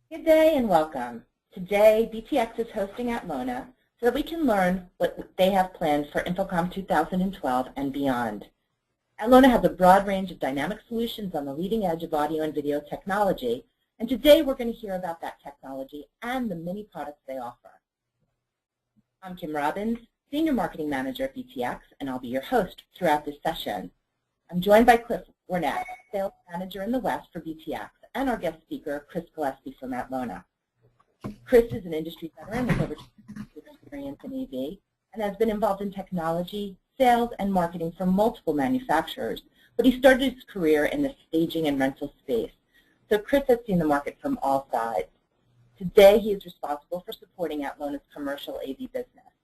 Good day and welcome. Today, BTX is hosting Atlona so that we can learn what they have planned for InfoComm 2012 and beyond. Atlona has a broad range of dynamic solutions on the leading edge of audio and video technology, and today we're going to hear about that technology and the many products they offer. I'm Kim Robbins, Senior Marketing Manager at BTX, and I'll be your host throughout this session. I'm joined by Cliff Warnett, Sales Manager in the West for BTX, and our guest speaker, Chris Gillespie from Atlona. Chris is an industry veteran with over 20 years of experience in AV and has been involved in technology, sales, and marketing for multiple manufacturers, but he started his career in the staging and rental space. So Chris has seen the market from all sides. Today, he is responsible for supporting Atlona's commercial AV business.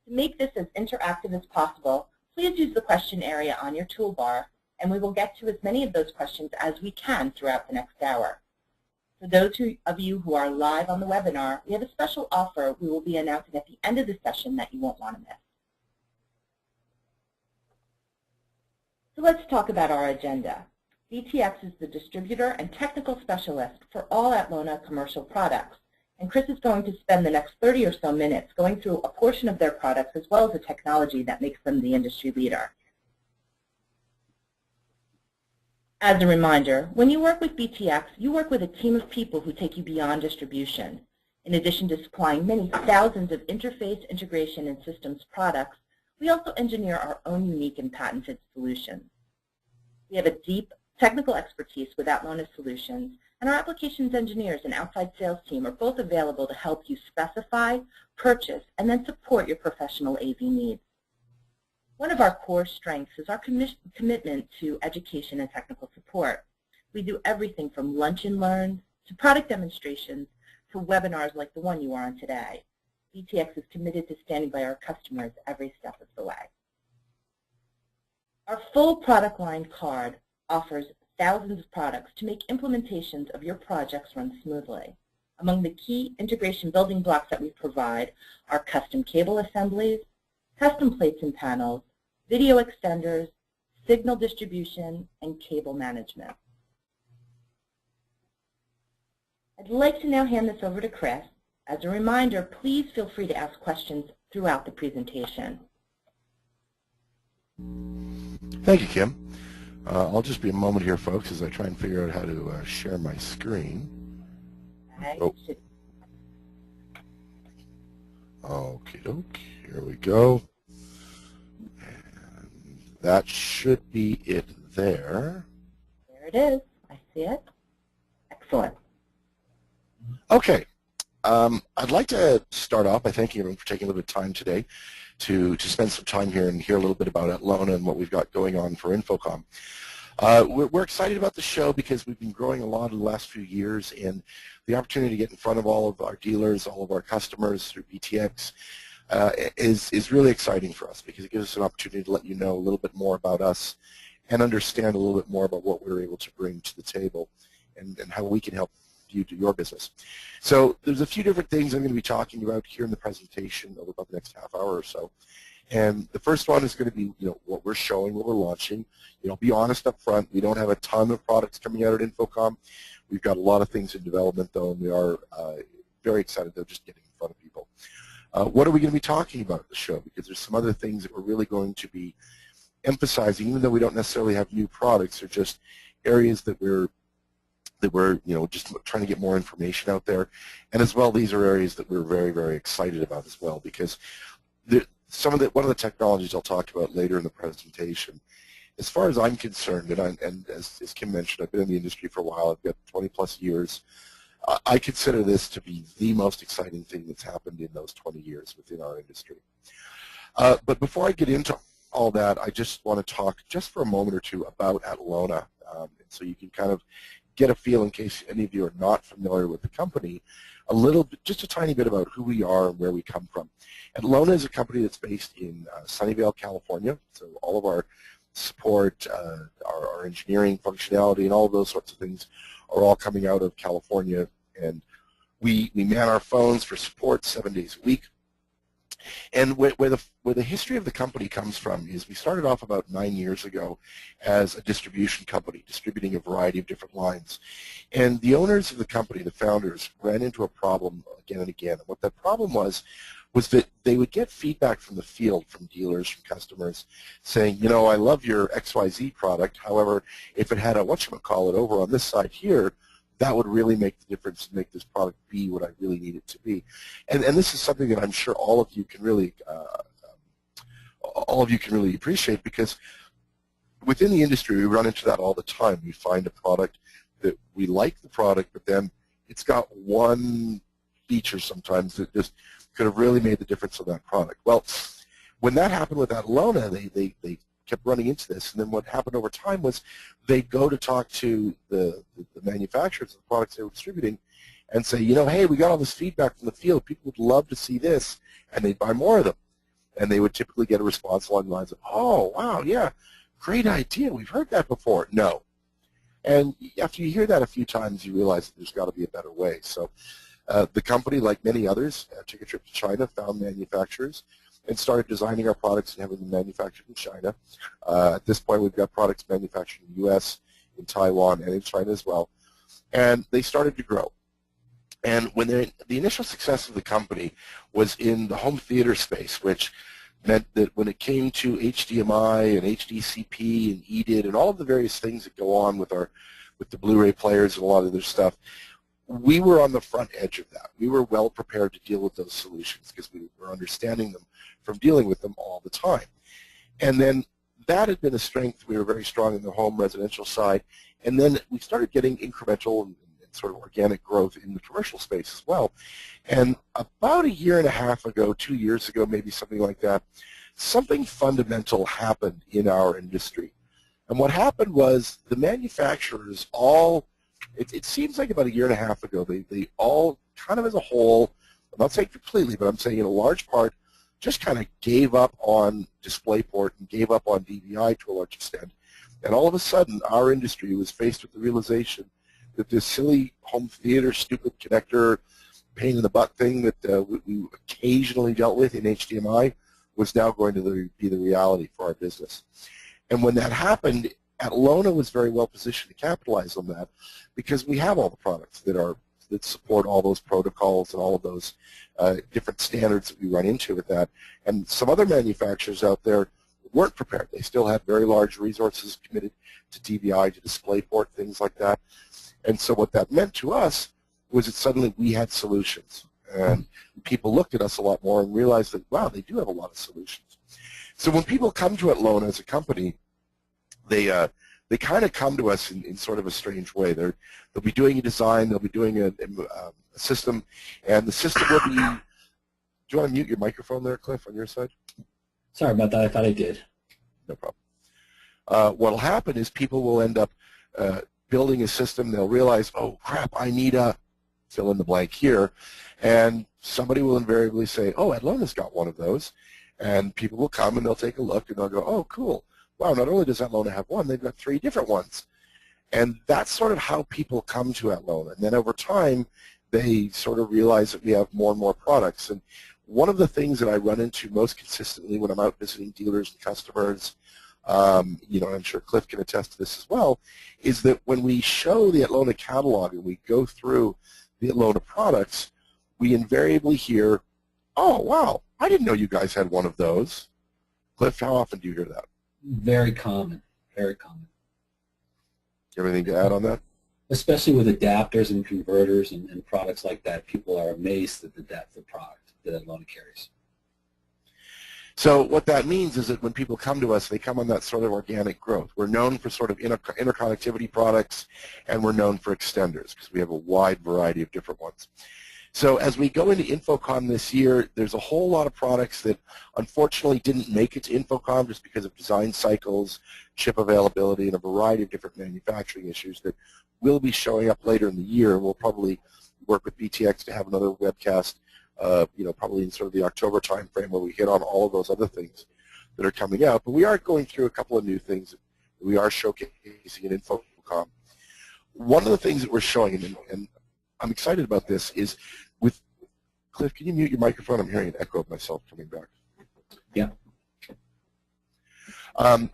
To make this as interactive as possible, please use the question area on your toolbar, and we will get to as many of those questions as we can throughout the next hour. For those of you who are live on the webinar, we have a special offer we will be announcing at the end of the session that you won't want to miss. So let's talk about our agenda. BTX is the distributor and technical specialist for all Atlona commercial products, and Chris is going to spend the next 30 or so minutes going through a portion of their products as well as the technology that makes them the industry leader. As a reminder, when you work with BTX, you work with a team of people who take you beyond distribution. In addition to supplying many thousands of interface, integration, and systems products, we also engineer our own unique and patented solutions. We have a deep technical expertise with Atlona solutions, and our applications engineers and outside sales team are both available to help you specify, purchase, and then support your professional AV needs. One of our core strengths is our commitment to education and technical support. We do everything from lunch and learns to product demonstrations to webinars like the one you are on today. BTX is committed to standing by our customers every step of the way. Our full product line card offers thousands of products to make implementations of your projects run smoothly. Among the key integration building blocks that we provide are custom cable assemblies, custom plates and panels, video extenders, signal distribution, and cable management. I'd like to now hand this over to Chris. As a reminder, please feel free to ask questions throughout the presentation. Thank you, Kim. I'll just be a moment here, folks, as I try and figure out how to share my screen. Okie doke. Here we go. And that should be it there. There it is. I see it. Excellent. Okay. I'd like to start off by thanking everyone for taking a little bit of time today to spend some time here and hear a little bit about Atlona and what we've got going on for InfoComm. We're excited about the show because we've been growing a lot in the last few years, and the opportunity to get in front of all of our dealers, all of our customers through BTX is really exciting for us because it gives us an opportunity to let you know a little bit more about us and understand a little bit more about what we're able to bring to the table and how we can help you do your business. So there's a few different things I'm going to be talking about here in the presentation over about the next half hour or so. And the first one is going to be, what we're showing, what we're launching. Be honest up front. We don't have a ton of products coming out at InfoComm. We've got a lot of things in development, though, and we are very excited, though, just getting in front of people. What are we going to be talking about at the show? Because there's some other things that we're really going to be emphasizing, even though we don't necessarily have new products. They're just areas that we're just trying to get more information out there. And as well, these are areas that we're very, very excited about as well, because one of the technologies I'll talk about later in the presentation, as far as I'm concerned, and as Kim mentioned, I've been in the industry for a while. I've got 20 plus years. I consider this to be the most exciting thing that's happened in those 20 years within our industry. But before I get into all that, I just want to talk just for a moment or two about Atlona, so you can kind of get a feel, in case any of you are not familiar with the company, just a tiny bit about who we are and where we come from. Atlona is a company that's based in Sunnyvale, California, so all of our support, our engineering functionality, and all of those sorts of things are all coming out of California, and we man our phones for support 7 days a week. And where the history of the company comes from is we started off about 9 years ago as a distribution company, distributing a variety of different lines. And the owners of the company, the founders, ran into a problem again and again. And what that problem was that they would get feedback from the field, from dealers, from customers, saying, you know, I love your XYZ product. However, if it had a whatchamacallit over on this side here, that would really make the difference and make this product be what I really need it to be. And this is something that I'm sure all of you can really appreciate, because within the industry we run into that all the time. We find a product that we like the product, but then it's got one feature sometimes that just could have really made the difference on that product. Well, when that happened with Atlona, they kept running into this, and then what happened over time was they'd go to talk to the manufacturers of the products they were distributing and say, you know, hey, we got all this feedback from the field, people would love to see this, and they'd buy more of them. And they would typically get a response along the lines of, oh, wow, yeah, great idea, we've heard that before. No. And after you hear that a few times, you realize that there's got to be a better way. So the company, like many others, took a trip to China, found manufacturers, and started designing our products and having them manufactured in China. At this point, we've got products manufactured in the U.S., in Taiwan, and in China as well. And they started to grow. And when the initial success of the company was in the home theater space, which meant that when it came to HDMI and HDCP and EDID and all of the various things that go on with the Blu-ray players and a lot of other stuff, we were on the front edge of that. We were well prepared to deal with those solutions because we were understanding them from dealing with them all the time. And then that had been a strength. We were very strong in the home residential side. And then we started getting incremental and sort of organic growth in the commercial space as well. And about a year and a half ago, 2 years ago, maybe something like that, something fundamental happened in our industry. And what happened was the manufacturers all, it seems like about a year and a half ago, they all kind of as a whole, I'm not saying completely, but I'm saying in a large part, just kind of gave up on DisplayPort and gave up on DVI to a large extent. And all of a sudden, our industry was faced with the realization that this silly home theater, stupid connector, pain in the butt thing that we occasionally dealt with in HDMI was now going to be the reality for our business. And when that happened, Atlona was very well positioned to capitalize on that because we have all the products that support all those protocols and all of those different standards that we run into with that. And some other manufacturers out there weren't prepared. They still had very large resources committed to DVI, to DisplayPort, things like that. And so what that meant to us was that suddenly we had solutions. And people looked at us a lot more and realized that, wow, they do have a lot of solutions. So when people come to Atlona as a company, they kind of come to us in sort of a strange way. They'll be doing a design, they'll be doing a system, and the system will be, do you want to mute your microphone there, Cliff, on your side? Sorry about that, I thought I did. No problem. What will happen is people will end up building a system, they'll realize, oh crap, I need a fill in the blank here, and somebody will invariably say, oh, Atlona's got one of those, and people will come and they'll take a look and they'll go, oh, cool. Wow, not only does Atlona have one, they've got 3 different ones. And that's sort of how people come to Atlona. And then over time, they sort of realize that we have more and more products. And one of the things that I run into most consistently when I'm out visiting dealers and customers, you know, I'm sure Cliff can attest to this as well, is that when we show the Atlona catalog and we go through the Atlona products, we invariably hear, oh, wow, I didn't know you guys had one of those. Cliff, how often do you hear that? Very common, very common. Do you have anything to add on that? Especially with adapters and converters and products like that, people are amazed at the depth of product that Atlona carries. So what that means is that when people come to us, they come on that sort of organic growth. We're known for sort of interconnectivity products, and we're known for extenders because we have a wide variety of different ones. So as we go into InfoComm this year, there's a whole lot of products that unfortunately didn't make it to InfoComm just because of design cycles, chip availability, and a variety of different manufacturing issues that will be showing up later in the year. And we'll probably work with BTX to have another webcast, you know, probably in sort of the October timeframe where we hit on all of those other things that are coming out. But we are going through a couple of new things that we are showcasing in InfoComm. One of the things that we're showing, and I'm excited about this, is with Cliff, can you mute your microphone? I'm hearing an echo of myself coming back. Yeah.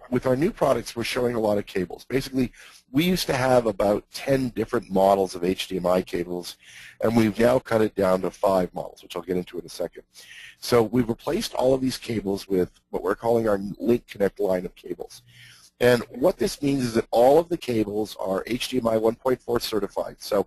With our new products, we're showing a lot of cables. Basically, we used to have about 10 different models of HDMI cables, and we've now cut it down to 5 models, which I'll get into in a second. So we've replaced all of these cables with what we're calling our LinkConnect line of cables. And what this means is that all of the cables are HDMI 1.4 certified. So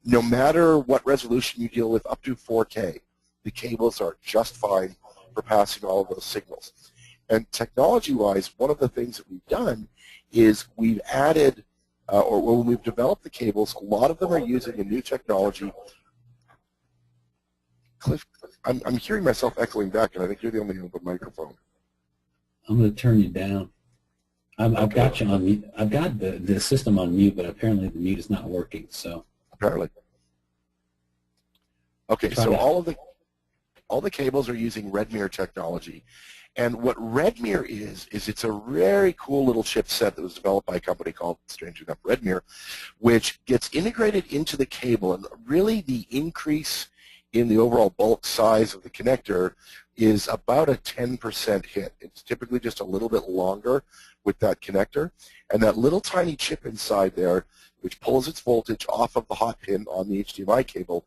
no matter what resolution you deal with, up to 4K, the cables are just fine for passing all of those signals. And technology-wise, one of the things that we've done is we've added, or when we've developed the cables, a lot of them are using a new technology. Cliff, I'm hearing myself echoing back, and I think you're the only one with a microphone. I'm going to turn you down. I've got you on mute. I've got the system on mute, but apparently the mute is not working. So apparently. Okay, so all the cables are using Redmir technology. And what Redmir is it's a very cool little chipset that was developed by a company called, strangely enough, Redmir, which gets integrated into the cable. And really the increase in the overall bulk size of the connector is about a 10% hit. It's typically just a little bit longer with that connector. And that little tiny chip inside there, which pulls its voltage off of the hot pin on the HDMI cable,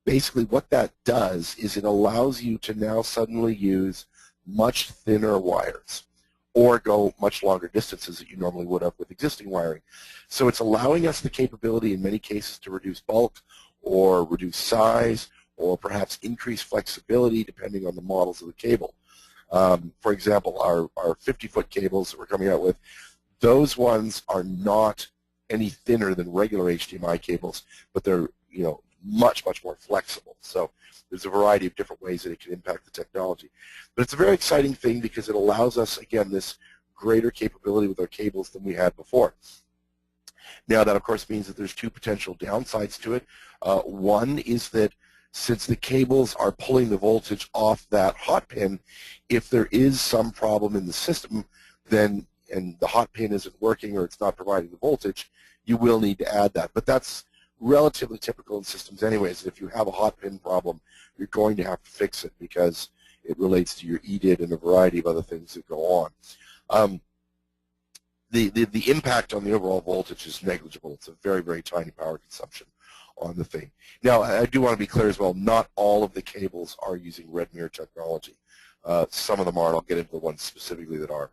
basically what that does is it allows you to now suddenly use much thinner wires or go much longer distances that you normally would have with existing wiring. So it's allowing us the capability in many cases to reduce bulk or reduce size or perhaps increase flexibility depending on the models of the cable. For example, our 50-foot cables that we're coming out with, those ones are not any thinner than regular HDMI cables, but they're much, much more flexible. So there's a variety of different ways that it can impact the technology. But it's a very exciting thing because it allows us, again, this greater capability with our cables than we had before. Now that, of course, means that there's two potential downsides to it. One is that since the cables are pulling the voltage off that hot pin, if there is some problem in the system, then, and the hot pin isn't working or it's not providing the voltage, you will need to add that. But that's relatively typical in systems anyways. If you have a hot pin problem, you're going to have to fix it because it relates to your EDID and a variety of other things that go on. The impact on the overall voltage is negligible. It's a very, very tiny power consumption on the thing. Now, I do want to be clear as well, not all of the cables are using Redmir technology. Some of them are, and I'll get into the ones specifically that are.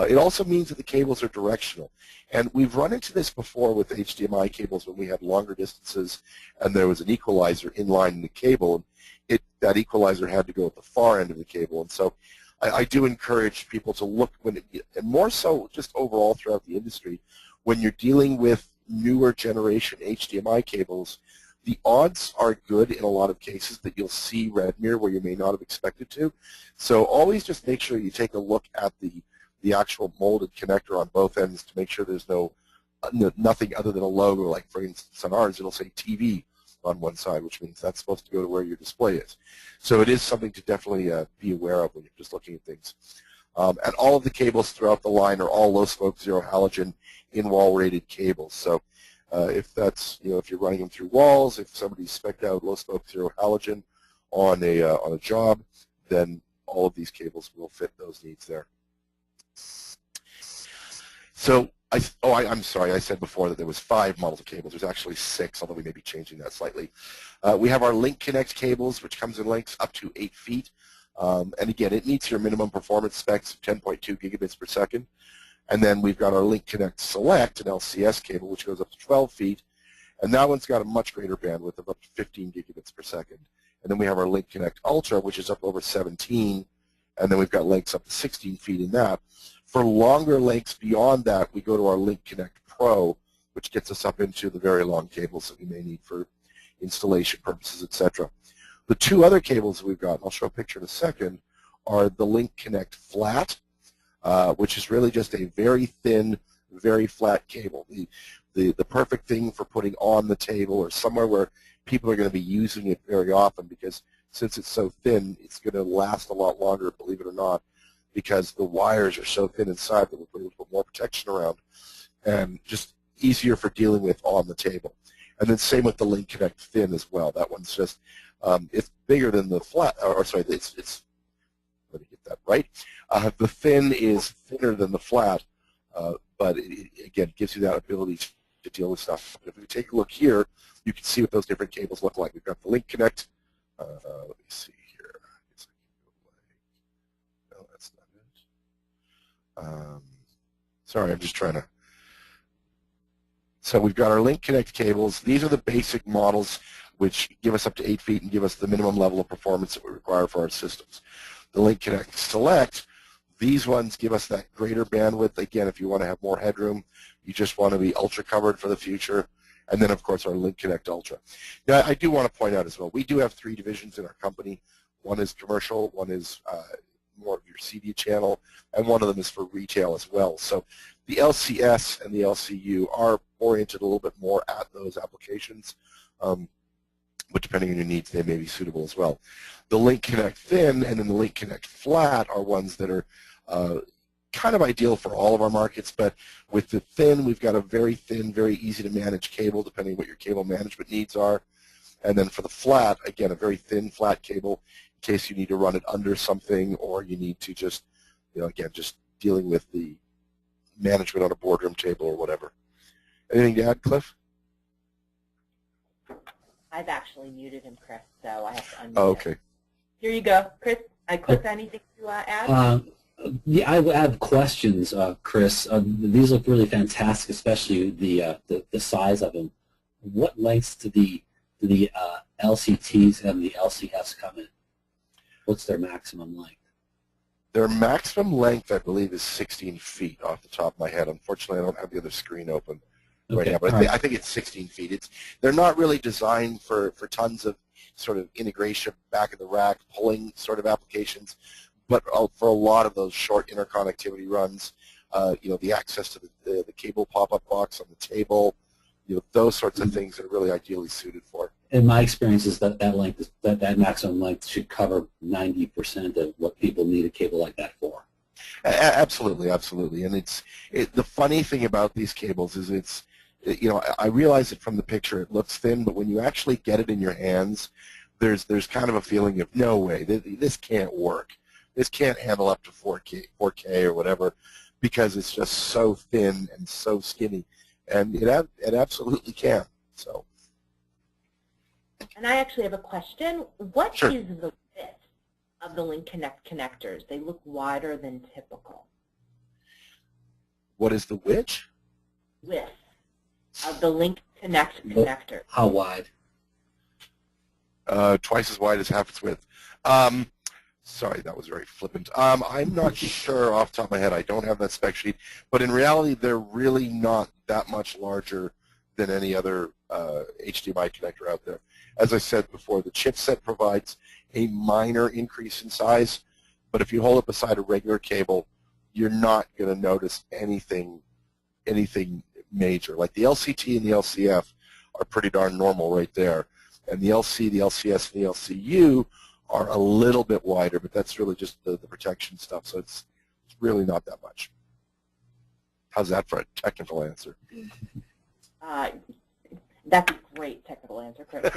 It also means that the cables are directional. And we've run into this before with HDMI cables when we had longer distances and there was an equalizer inline in the cable. And that equalizer had to go at the far end of the cable. And so I do encourage people to look, and more so just overall throughout the industry, when you're dealing with newer generation HDMI cables, the odds are good in a lot of cases that you'll see Redmir where you may not have expected to. So always just make sure you take a look at the actual molded connector on both ends to make sure there's nothing other than a logo. Like for instance on ours, it'll say TV on one side, which means that's supposed to go to where your display is. So it is something to definitely be aware of when you're just looking at things. And all of the cables throughout the line are all low smoke, zero halogen, in-wall rated cables. So if that's, if you're running them through walls, if somebody's spec'd out low smoke, zero halogen on a job, then all of these cables will fit those needs there. So, I'm sorry, I said before that there was 5 models of cables. There's actually 6, although we may be changing that slightly. We have our LinkConnect cables, which comes in lengths up to 8 feet. And again, it meets your minimum performance specs of 10.2 gigabits per second. And then we've got our LinkConnect Select, an LCS cable, which goes up to 12 feet. And that one's got a much greater bandwidth of up to 15 gigabits per second. And then we have our LinkConnect Ultra, which is up over 17. And then we've got lengths up to 16 feet in that. For longer lengths beyond that, we go to our LinkConnect Pro, which gets us up into the very long cables that we may need for installation purposes, etc. The 2 other cables that we've got, and I'll show a picture in a second, are the LinkConnect Flat, which is really just a very thin, very flat cable. The perfect thing for putting on the table or somewhere where people are going to be using it very often, because since it's so thin, it's going to last a lot longer, believe it or not, because the wires are so thin inside that we're able to put more protection around and just easier for dealing with on the table. And then same with the LinkConnect Thin as well. That one's just It's bigger than the flat, or sorry, it's let me get that right. The thin is thinner than the flat, but again, gives you that ability to deal with stuff. If we take a look here, you can see what those different cables look like. We've got the LinkConnect. Let me see here. No, that's not it. Sorry, I'm just trying to. So we've got our LinkConnect cables. These are the basic models which give us up to 8 feet and give us the minimum level of performance that we require for our systems. The LinkConnect Select, these ones give us that greater bandwidth. Again, if you want to have more headroom, you just want to be ultra covered for the future. And then, of course, our LinkConnect Ultra. Now, I do want to point out as well, we do have 3 divisions in our company. One is commercial, one is more of your CD channel, and one of them is for retail as well. So the LCS and the LCU are oriented a little bit more at those applications, but depending on your needs, they may be suitable as well. The LinkConnect Thin and then the LinkConnect Flat are ones that are kind of ideal for all of our markets, but with the Thin, we've got a very thin, very easy to manage cable, depending on what your cable management needs are. And then for the Flat, again, a very thin, flat cable in case you need to run it under something or you need to just, again, just dealing with the management on a boardroom table or whatever. Anything to add, Cliff? I've actually muted him, Chris, so I have to unmute okay. him. Here you go. Chris, Cliff, anything to add? Yeah, I have questions, Chris. These look really fantastic, especially the size of them. What lengths do the LCTs and the LCFs come in? What's their maximum length? Their maximum length, I believe, is 16 feet off the top of my head. Unfortunately, I don't have the other screen open right now, but I think it's 16 feet. They're not really designed for tons of sort of integration back in the rack, pulling sort of applications, but for a lot of those short interconnectivity runs, the access to the cable pop-up box on the table, those sorts of things are really ideally suited for. In my experience is that that maximum length should cover 90% of what people need a cable like that for. Absolutely, absolutely. And the funny thing about these cables is I realize that from the picture it looks thin, but when you actually get it in your hands, there's kind of a feeling of no way, this can't work. This can't handle up to 4K or whatever, because it's just so thin and so skinny, and it absolutely can. So. And I actually have a question. What Sure. is the width of the LinkConnect connectors? They look wider than typical. What is the which? Width of the LinkConnect connector. How wide? Twice as wide as half its width. Sorry, that was very flippant. I'm not sure off the top of my head. I don't have that spec sheet. But in reality, they're really not that much larger than any other HDMI connector out there. As I said before, the chipset provides a minor increase in size. But if you hold it beside a regular cable, you're not going to notice anything major. Like the LCT and the LCF are pretty darn normal right there. And the LC, the LCS, and the LCU are a little bit wider, but that's really just the protection stuff, so it's really not that much. How's that for a technical answer? That's a great technical answer, Chris.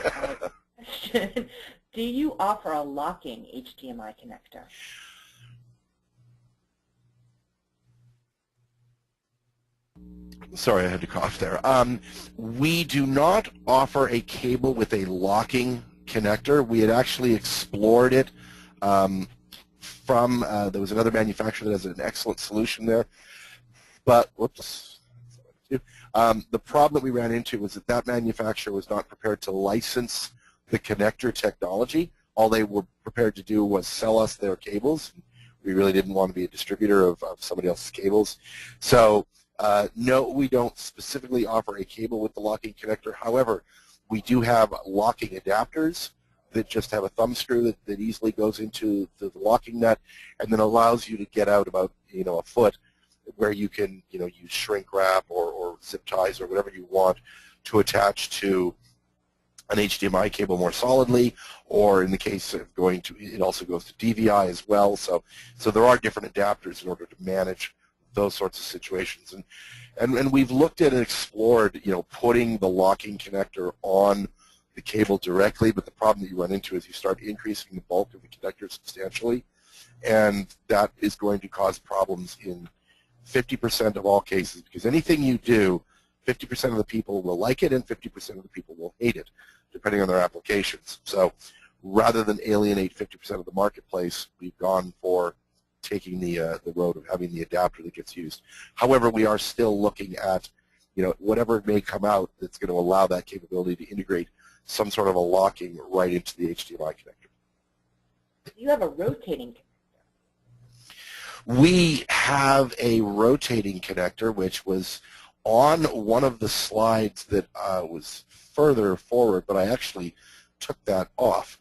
Do you offer a locking HDMI connector? Sorry, I had to cough there. We do not offer a cable with a locking connector. We had actually explored it from, there was another manufacturer that has an excellent solution there, but, whoops, the problem that we ran into was that manufacturer was not prepared to license the connector technology. All they were prepared to do was sell us their cables. We really didn't want to be a distributor of somebody else's cables. So, no, we don't specifically offer a cable with the locking connector. However, we do have locking adapters that just have a thumb screw that easily goes into the locking nut and then allows you to get out about a foot, where you can use shrink wrap or zip ties or whatever you want to attach to an HDMI cable more solidly, or in the case of it also goes to DVI as well. So there are different adapters in order to manage those sorts of situations. And we've looked at and explored, putting the locking connector on the cable directly, but the problem that you run into is you start increasing the bulk of the conductor substantially, and that is going to cause problems in 50% of all cases, because anything you do, 50% of the people will like it and 50% of the people will hate it, depending on their applications. So rather than alienate 50% of the marketplace, we've gone for taking the road of having the adapter that gets used. However, we are still looking at, whatever may come out that's going to allow that capability to integrate some sort of a locking right into the HDMI connector. You have a rotating connector. We have a rotating connector, which was on one of the slides that was further forward, but I actually took that off.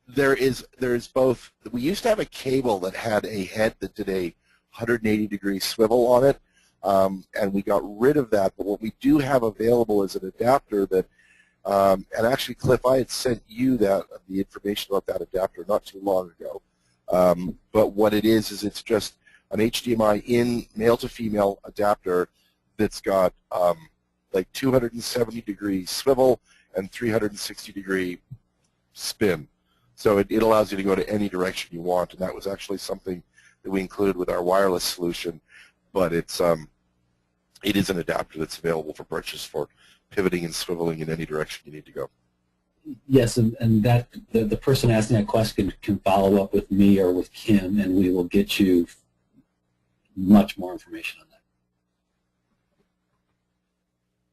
There's both. We used to have a cable that had a head that did a 180-degree swivel on it, and we got rid of that. But what we do have available is an adapter that, and actually, Cliff, I had sent you the information about that adapter not too long ago. But what it is it's just an HDMI in male-to-female adapter that's got like 270-degree swivel and 360-degree spin. So it allows you to go to any direction you want, and that was actually something that we included with our wireless solution. But it is an adapter that's available for purchase for pivoting and swiveling in any direction you need to go. Yes, and that the person asking that question can follow up with me or with Kim, and we will get you much more information on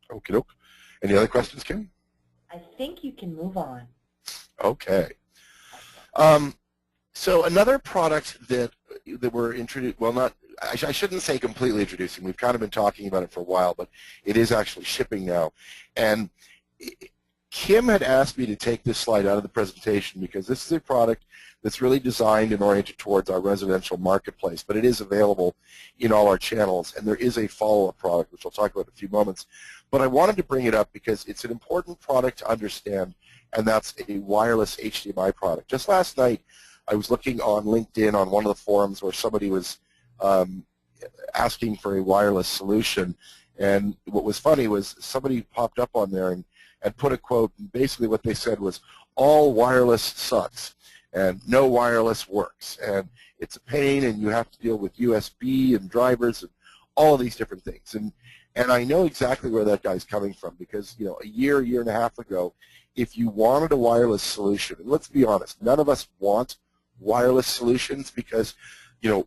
that. Okie doke. Any other questions, Kim? I think you can move on. Okay. So another product that we're introducing, well, not, I shouldn't say completely introducing. We've kind of been talking about it for a while, but it is actually shipping now. And Kim had asked me to take this slide out of the presentation because this is a product that's really designed and oriented towards our residential marketplace, but it is available in all our channels, and there is a follow-up product, which I'll talk about in a few moments. But I wanted to bring it up because it's an important product to understand, and that's a wireless HDMI product. Just last night, I was looking on LinkedIn on one of the forums where somebody was asking for a wireless solution, and what was funny was somebody popped up on there and put a quote, and basically what they said was, all wireless sucks, and no wireless works, and it's a pain, and you have to deal with USB and drivers and all of these different things. And I know exactly where that guy's coming from because, a year and a half ago, if you wanted a wireless solution, and let's be honest, none of us want wireless solutions because,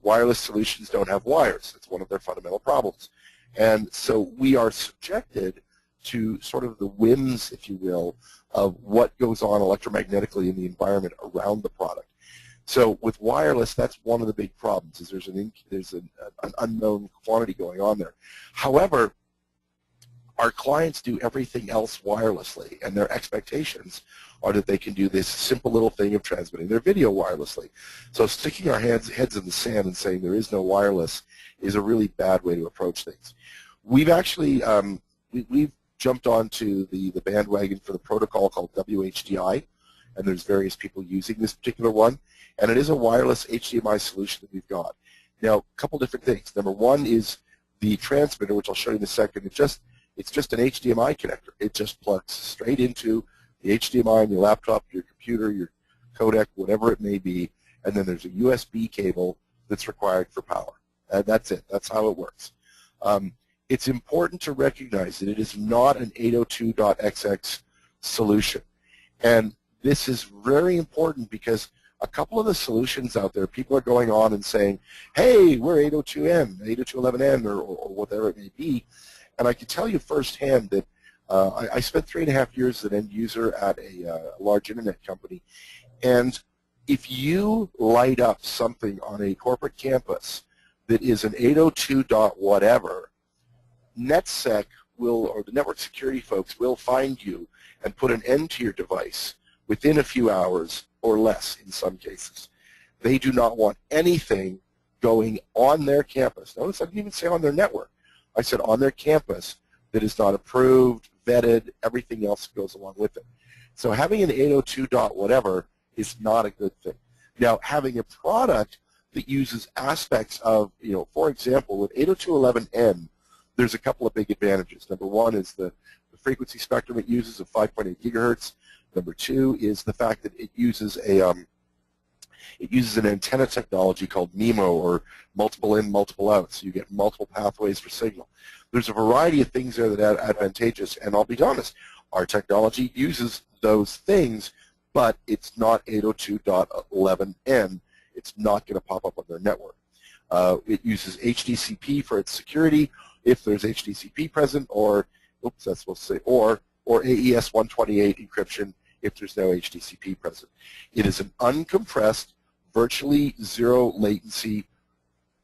wireless solutions don't have wires. It's one of their fundamental problems. And so we are subjected to sort of the whims, if you will, of what goes on electromagnetically in the environment around the product. So with wireless, that's one of the big problems, is there's an unknown quantity going on there. However, our clients do everything else wirelessly, and their expectations are that they can do this simple little thing of transmitting their video wirelessly. So sticking our heads in the sand and saying there is no wireless is a really bad way to approach things. We've actually we've jumped onto the bandwagon for the protocol called WHDI, and there's various people using this particular one, and it is a wireless HDMI solution that we've got. Now, a couple different things. Number one is the transmitter, which I'll show you in a second. It's just an HDMI connector. It just plugs straight into the HDMI on your laptop, your computer, your codec, whatever it may be, and then there's a USB cable that's required for power. And that's it. That's how it works. It's important to recognize that it is not an 802.xx solution. And this is very important because a couple of the solutions out there, people are going on and saying, hey, we're 802N, 802.11N, or whatever it may be. And I can tell you firsthand that I spent 3.5 years as an end user at a large internet company. And if you light up something on a corporate campus that is an 802. whatever, NetSec will, or the network security folks, will find you and put an end to your device within a few hours or less in some cases. They do not want anything going on their campus. Notice I didn't even say on their network. I said on their campus that is not approved, vetted, everything else goes along with it. So having an 802. whatever is not a good thing. Now, having a product that uses aspects of, for example, with 802.11n, there's a couple of big advantages. Number one is the frequency spectrum it uses of 5.8 gigahertz. Number 2 is the fact that it uses an antenna technology called MIMO, or multiple in, multiple out, so you get multiple pathways for signal. There's a variety of things there that are advantageous, and I'll be honest, our technology uses those things, but it's not 802.11n. It's not going to pop up on their network. It uses HDCP for its security, if there's HDCP present, or, oops, that's supposed to say, or AES 128 encryption if there's no HDCP present. It is an uncompressed, virtually zero latency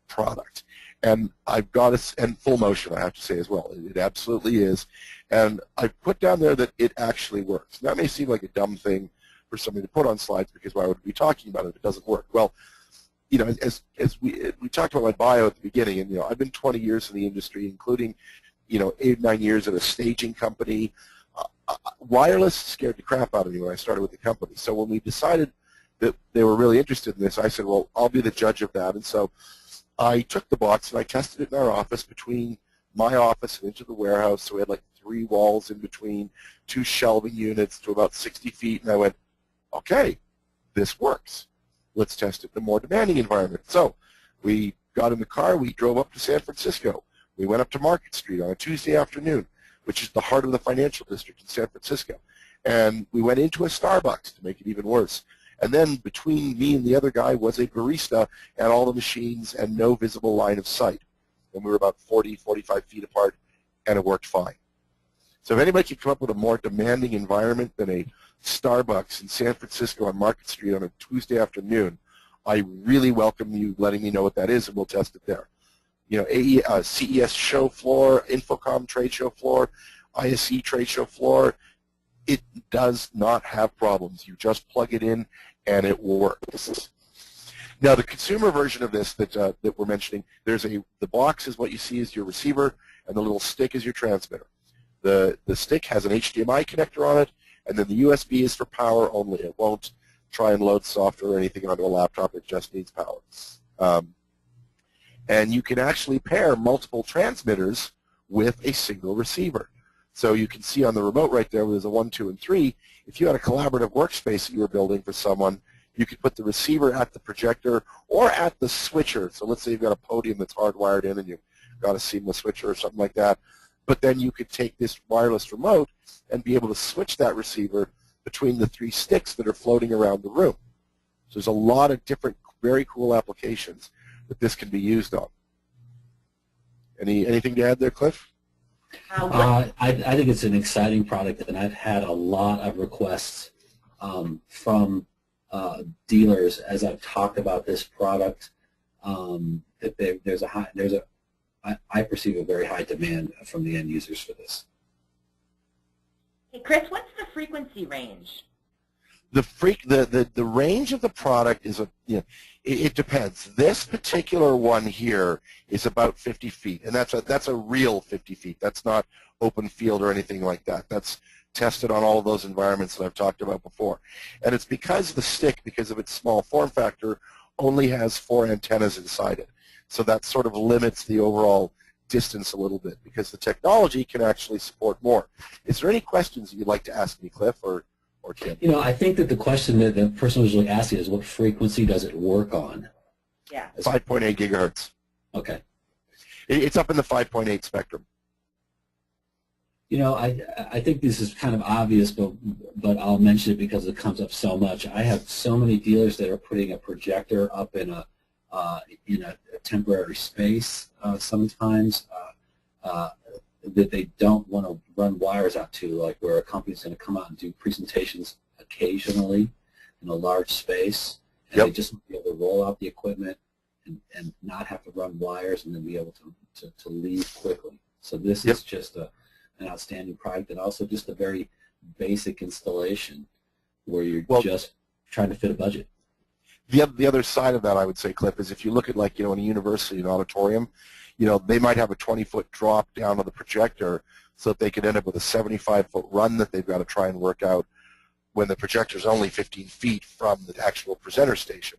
product. And I've got it, and full motion, I have to say as well. It absolutely is. And I've put down there that it actually works. That may seem like a dumb thing for somebody to put on slides, because why would we be talking about it if it doesn't work? Well, you know, as we talked about my bio at the beginning, and, you know, I've been 20 years in the industry, including, you know, 8 or 9 years at a staging company. Wireless scared the crap out of me when I started with the company. So when we decided that they were really interested in this, I said, well, I'll be the judge of that. And so I took the box and I tested it in our office, between my office and into the warehouse. So we had like 3 walls in between, 2 shelving units to about 60 feet. And I went, okay, this works. Let's test it in a more demanding environment. So we got in the car, we drove up to San Francisco. We went up to Market Street on a Tuesday afternoon, which is the heart of the financial district in San Francisco. And we went into a Starbucks to make it even worse. And then between me and the other guy was a barista and all the machines and no visible line of sight. And we were about 40, 45 feet apart, and it worked fine. So if anybody could come up with a more demanding environment than a Starbucks in San Francisco on Market Street on a Tuesday afternoon, I really welcome you letting me know what that is, and we'll test it there. You know, CES show floor, Infocom trade show floor, ISE trade show floor, it does not have problems. You just plug it in and it works. Now the consumer version of this that we're mentioning, the box is what you see as your receiver, and the little stick is your transmitter. The stick has an HDMI connector on it, and then the USB is for power only. It won't try and load software or anything onto a laptop. It just needs power. And you can actually pair multiple transmitters with a single receiver. So you can see on the remote right there where there's a 1, 2, and 3. If you had a collaborative workspace that you were building for someone, you could put the receiver at the projector or at the switcher. So let's say you've got a podium that's hardwired in and you've got a seamless switcher or something like that. But then you could take this wireless remote and be able to switch that receiver between the 3 sticks that are floating around the room. So there's a lot of different very cool applications that this can be used on. Anything to add there, Cliff? I think it's an exciting product, and I've had a lot of requests from dealers as I've talked about this product. That I perceive a very high demand from the end users for this. Hey, Chris, what's the frequency range? The range of the product is it depends. This particular one here is about 50 feet, and that's a real 50 feet. That's not open field or anything like that. That's tested on all of those environments that I've talked about before. And it's because the stick, because of its small form factor, only has 4 antennas inside it. So that sort of limits the overall distance a little bit, because the technology can actually support more. Is there any questions you'd like to ask me, Cliff, or Tim? You know, I think that the question that the person was really asking is, what frequency does it work on? Yeah. 5.8 gigahertz. Okay. It's up in the 5.8 spectrum. You know, I think this is kind of obvious, but I'll mention it because it comes up so much. I have so many dealers that are putting a projector up in a temporary space sometimes that they don't want to run wires out to, like where a company's going to come out and do presentations occasionally in a large space, and they just want to be able to roll out the equipment and not have to run wires, and then be able to leave quickly. So this is just an outstanding product, and also just a very basic installation where you're just trying to fit a budget. The other side of that, I would say, Cliff, is if you look at, like, in a university, an auditorium, they might have a 20-foot drop down to the projector so that they could end up with a 75-foot run that they've got to try and work out when the projector is only 15 feet from the actual presenter station.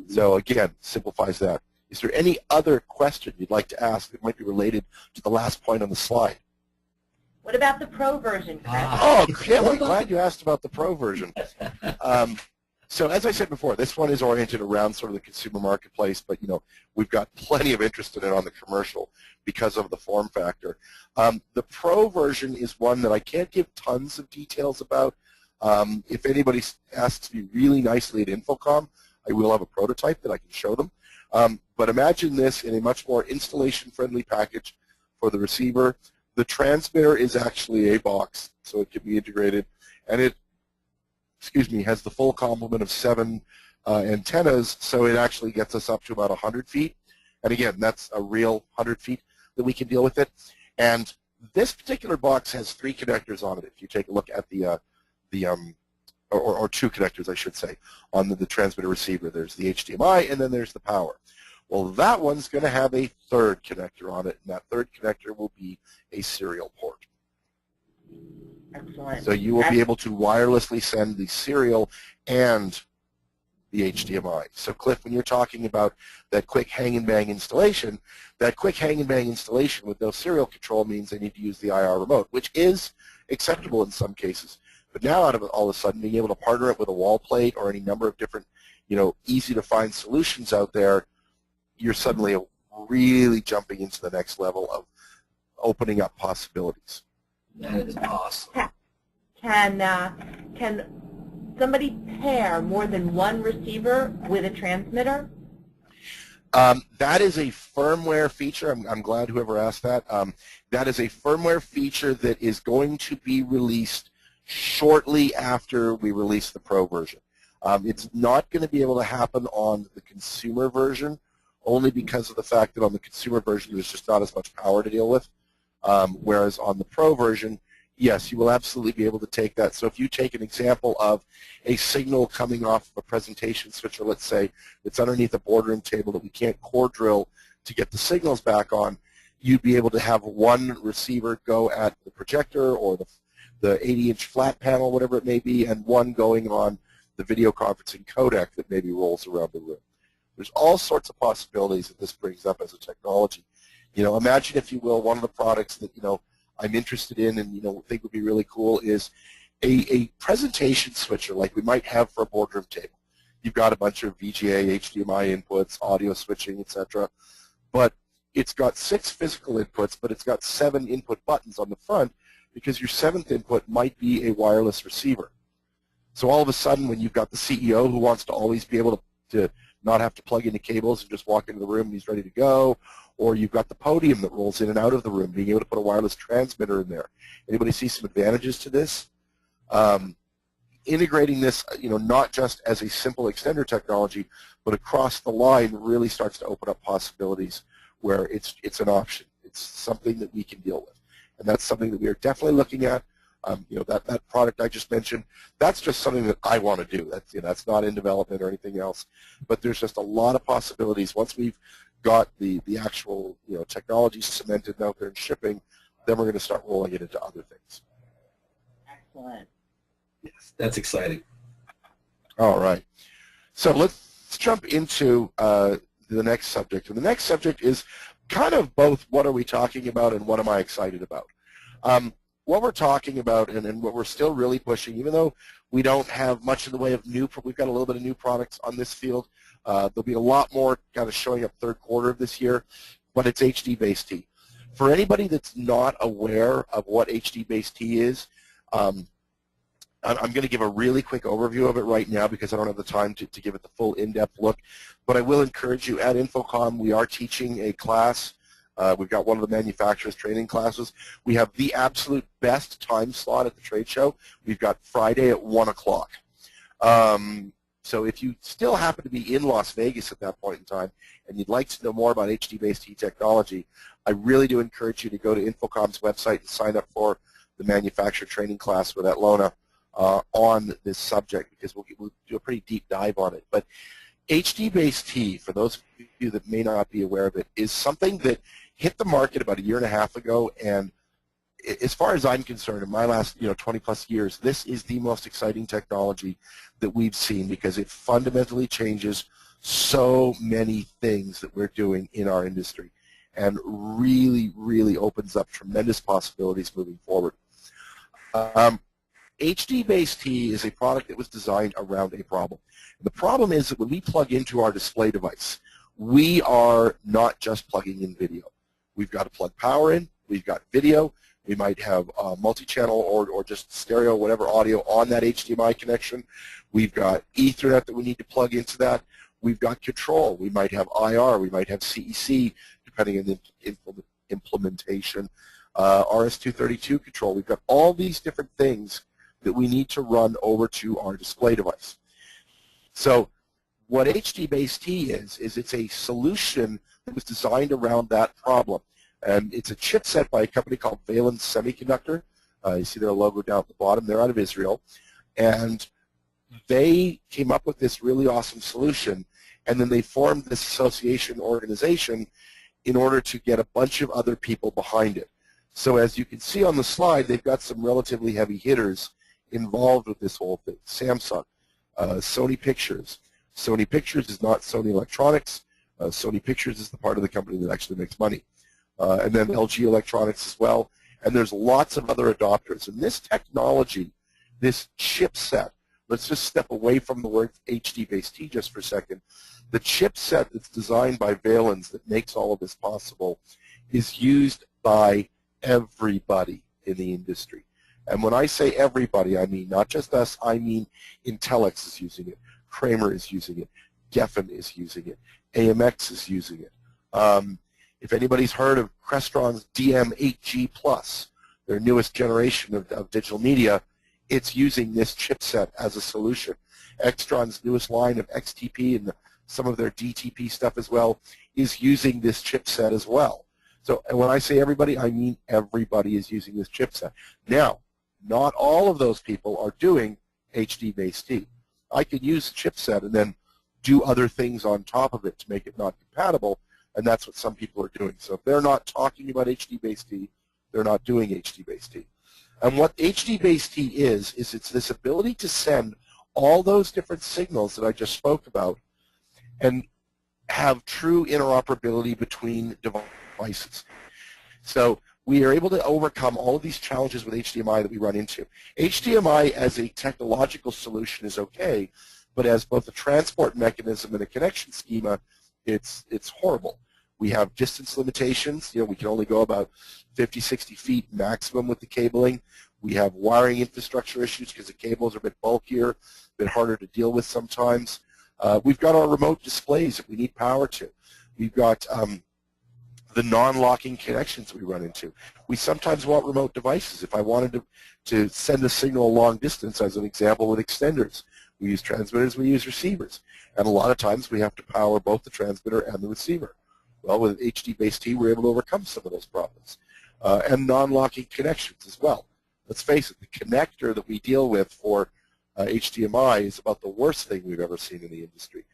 So, again, simplifies that. Is there any other question you'd like to ask that might be related to the last point on the slide? What about the Pro version, Chris? Oh, Kim, I'm glad you asked about the Pro version. So as I said before, this one is oriented around sort of the consumer marketplace, but we've got plenty of interest in it on the commercial because of the form factor. The Pro version is one that I can't give tons of details about. If anybody asks me really nicely at Infocom, I will have a prototype that I can show them. But imagine this in a much more installation-friendly package for the receiver. The transmitter is actually a box, so it can be integrated, and it has the full complement of 7 antennas, so it actually gets us up to about 100 feet. And again, that's a real 100 feet that we can deal with it. And this particular box has 3 connectors on it. If you take a look at or 2 connectors, I should say, on the transmitter receiver. There's the HDMI, and then there's the power. Well, that one's going to have a 3rd connector on it, and that 3rd connector will be a serial port. Excellent. So you will be able to wirelessly send the serial and the HDMI. So Cliff, when you're talking about that quick hang-and-bang installation, with no serial control means they need to use the IR remote, which is acceptable in some cases. But now out of it, all of a sudden, being able to partner it with a wall plate or any number of different, easy-to-find solutions out there, you're suddenly really jumping into the next level of opening up possibilities. That is awesome. Can somebody pair more than one receiver with a transmitter? That is a firmware feature. I'm glad whoever asked that. That is a firmware feature that is going to be released shortly after we release the Pro version. It's not going to be able to happen on the consumer version, only because of the fact that on the consumer version there's just not as much power to deal with. Whereas on the Pro version, yes, you will absolutely be able to take that. So if you take an example of a signal coming off of a presentation switcher, let's say, it's underneath a boardroom table that we can't core drill to get the signals back on, you'd be able to have one receiver go at the projector or the 80-inch flat panel, whatever it may be, and one going on the video conferencing codec that maybe rolls around the room. There's all sorts of possibilities that this brings up as a technology. Imagine, if you will, one of the products that, I'm interested in and, think would be really cool is a presentation switcher like we might have for a boardroom table. You've got a bunch of VGA, HDMI inputs, audio switching, etc. But it's got 6 physical inputs, but it's got 7 input buttons on the front because your 7th input might be a wireless receiver. So all of a sudden, when you've got the CEO who wants to always be able to not have to plug in the cables and just walk into the room and he's ready to go, or you've got the podium that rolls in and out of the room, being able to put a wireless transmitter in there. Anybody see some advantages to this? Integrating this, not just as a simple extender technology, but across the line really starts to open up possibilities where it's an option. It's something that we can deal with. And that's something that we are definitely looking at. That product I just mentioned, that's just something that I want to do. That's not in development or anything else. But there's just a lot of possibilities. Once we've got the actual technology cemented out there and shipping, then we're going to start rolling it into other things. Excellent. Yes, that's exciting. All right. So let's jump into the next subject. And the next subject is kind of both what are we talking about and what am I excited about. What we're talking about and what we're still really pushing, even though we don't have much in the way of we've got a little bit of new products on this field. There'll be a lot more kind of showing up third quarter of this year, but it's HDBaseT. For anybody that's not aware of what HDBaseT is, I'm going to give a really quick overview of it right now because I don't have the time to give it the full in-depth look, but I will encourage you at Infocom, we are teaching a class. We've got one of the manufacturers training classes. We have the absolute best time slot at the trade show. We've got Friday at 1 o'clock. So if you still happen to be in Las Vegas at that point in time and you'd like to know more about HDBaseT technology, I really do encourage you to go to Infocom's website and sign up for the manufacturer training class with Atlona on this subject because we'll do a pretty deep dive on it. But HDBaseT, for those of you that may not be aware of it, is something that hit the market about 1.5 years ago, and as far as I'm concerned, in my last 20-plus years, this is the most exciting technology that we've seen because it fundamentally changes so many things that we're doing in our industry. and really, really opens up tremendous possibilities moving forward. HDBaseT is a product that was designed around a problem. And the problem is that when we plug into our display device, we are not just plugging in video. We've got to plug power in, we've got video, we might have multi-channel or just stereo, whatever audio on that HDMI connection. We've got Ethernet that we need to plug into that. We've got control. We might have IR, we might have CEC, depending on the implementation. RS-232 control. We've got all these different things that we need to run over to our display device. So what HDBaseT is it's a solution that was designed around that problem. And it's a chipset by a company called Valens Semiconductor. You see their logo down at the bottom. They're out of Israel. And they came up with this really awesome solution, and then they formed this association organization in order to get a bunch of other people behind it. So as you can see on the slide, they've got some relatively heavy hitters involved with this whole thing. Samsung, Sony Pictures. Sony Pictures is not Sony Electronics. Sony Pictures is the part of the company that actually makes money. And then LG Electronics as well. And there's lots of other adopters. And this technology, this chipset, let's just step away from the word HDBaseT just for a second. The chipset that's designed by Valens that makes all of this possible is used by everybody in the industry. And when I say everybody, I mean not just us, I mean Intellex is using it, Kramer is using it, Geffen is using it, AMX is using it. If anybody's heard of Crestron's DM8G Plus, their newest generation of digital media, it's using this chipset as a solution. Extron's newest line of XTP and some of their DTP stuff as well is using this chipset as well. So and when I say everybody, I mean everybody is using this chipset. Now, not all of those people are doing HDBaseT. I could use the chipset and then do other things on top of it to make it not compatible, and that's what some people are doing. So if they're not talking about HDBaseT, they're not doing HDBaseT. And what HDBaseT is it's this ability to send all those different signals that I just spoke about and have true interoperability between devices. So we are able to overcome all of these challenges with HDMI that we run into. HDMI as a technological solution is okay, but as both a transport mechanism and a connection schema, it's horrible. We have distance limitations. You know, we can only go about 50, 60 feet maximum with the cabling. We have wiring infrastructure issues because the cables are a bit bulkier, a bit harder to deal with sometimes. We've got our remote displays that we need power to. We've got the non-locking connections we run into. We sometimes want remote devices. If I wanted to send a signal a long distance, as an example with extenders, we use transmitters, we use receivers. And a lot of times we have to power both the transmitter and the receiver. Well, with HDBaseT, we're able to overcome some of those problems. And non-locking connections as well. Let's face it, the connector that we deal with for HDMI is about the worst thing we've ever seen in the industry.